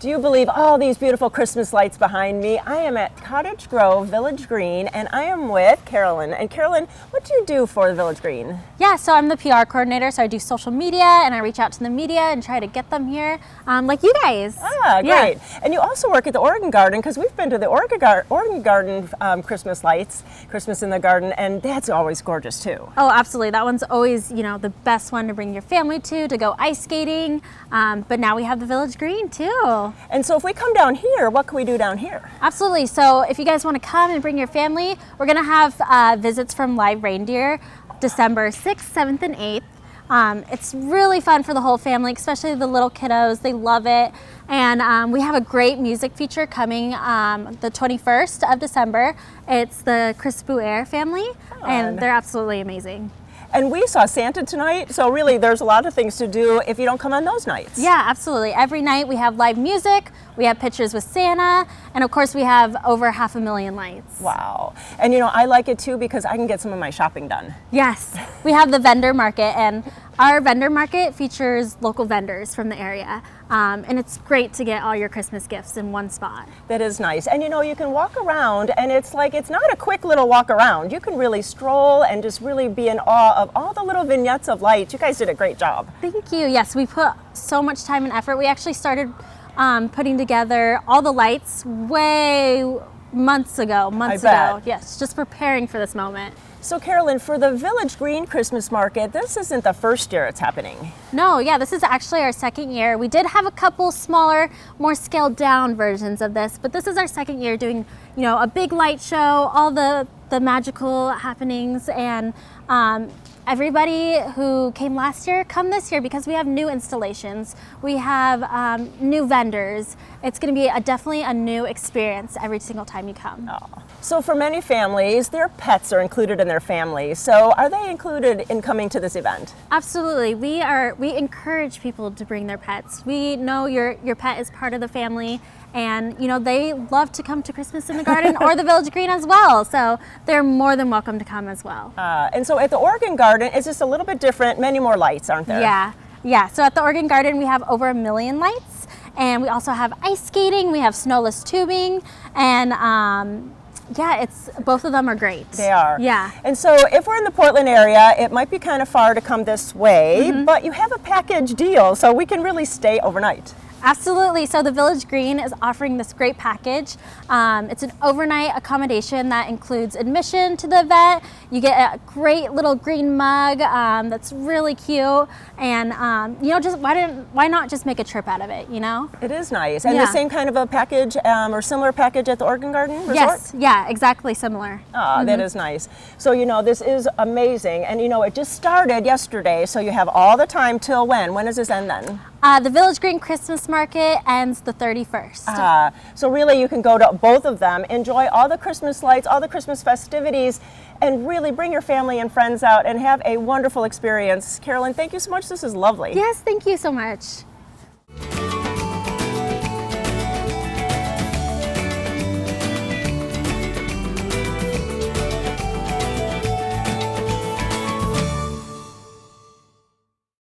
Do you believe all these beautiful Christmas lights behind me? I am at Cottage Grove, Village Green, and I am with Karalyn. And Karalyn, what do you do for the Village Green? Yeah, so I'm the PR coordinator, so I do social media and I reach out to the media and try to get them here, like you guys. Ah, great. Yeah. And you also work at the Oregon Garden, because we've been to the Oregon Garden Christmas lights, Christmas in the Garden, and that's always gorgeous too. Oh, absolutely. That one's always, the best one to bring your family to go ice skating. But now we have the Village Green too. And so if we come down here, what can we do down here? Absolutely. So if you guys want to come and bring your family, we're going to have visits from live reindeer December 6th, 7th, and 8th. It's really fun for the whole family, especially the little kiddos. They love it. And we have a great music feature coming the 21st of December. It's the Chris Bouer family, and they're absolutely amazing. And we saw Santa tonight, so really there's a lot of things to do if you don't come on those nights. Yeah, absolutely. Every night we have live music, we have pictures with Santa, and of course we have over 500,000 lights. Wow. And I like it too because I can get some of my shopping done. Yes. We have the vendor market, and our vendor market features local vendors from the area. And it's great to get all your Christmas gifts in one spot. That is nice. And you can walk around, and it's not a quick little walk around. You can really stroll and just really be in awe of all the little vignettes of lights. You guys did a great job. Thank you. Yes, we put so much time and effort. We actually started putting together all the lights months ago. Yes, just preparing for this moment. So Karalyn, for the Village Green Christmas Market, this isn't the first year it's happening. No, yeah, this is actually our second year. We did have a couple smaller, more scaled down versions of this, but this is our second year doing, a big light show, all the magical happenings, and everybody who came last year, come this year because we have new installations. We have new vendors. It's going to be definitely a new experience every single time you come. Oh. So for many families, their pets are included in their family. So are they included in coming to this event? Absolutely. We encourage people to bring their pets. We know your pet is part of the family, and they love to come to Christmas in the Garden or the Village Green as well. So they're more than welcome to come as well. And so at the Oregon Garden, it's just a little bit different. Many more lights, aren't there? Yeah. So at the Oregon Garden, we have over 1 million lights, and we also have ice skating. We have snowless tubing, and both of them are great. They are. Yeah. And so if we're in the Portland area, it might be kind of far to come this way, but you have a package deal, so we can really stay overnight. Absolutely. So the Village Green is offering this great package. It's an overnight accommodation that includes admission to the event. You get a great little green mug that's really cute, and just why not just make a trip out of it? It is nice. And the same kind of a package or similar package at the Oregon Garden Resort? Yes. Yeah. Exactly similar. That is nice. So this is amazing, and it just started yesterday. So you have all the time till when? When does this end then? The Village Green Christmas Market ends the 31st. So really you can go to both of them, enjoy all the Christmas lights, all the Christmas festivities, and really bring your family and friends out and have a wonderful experience. Karalyn, thank you so much. This is lovely. Yes, thank you so much.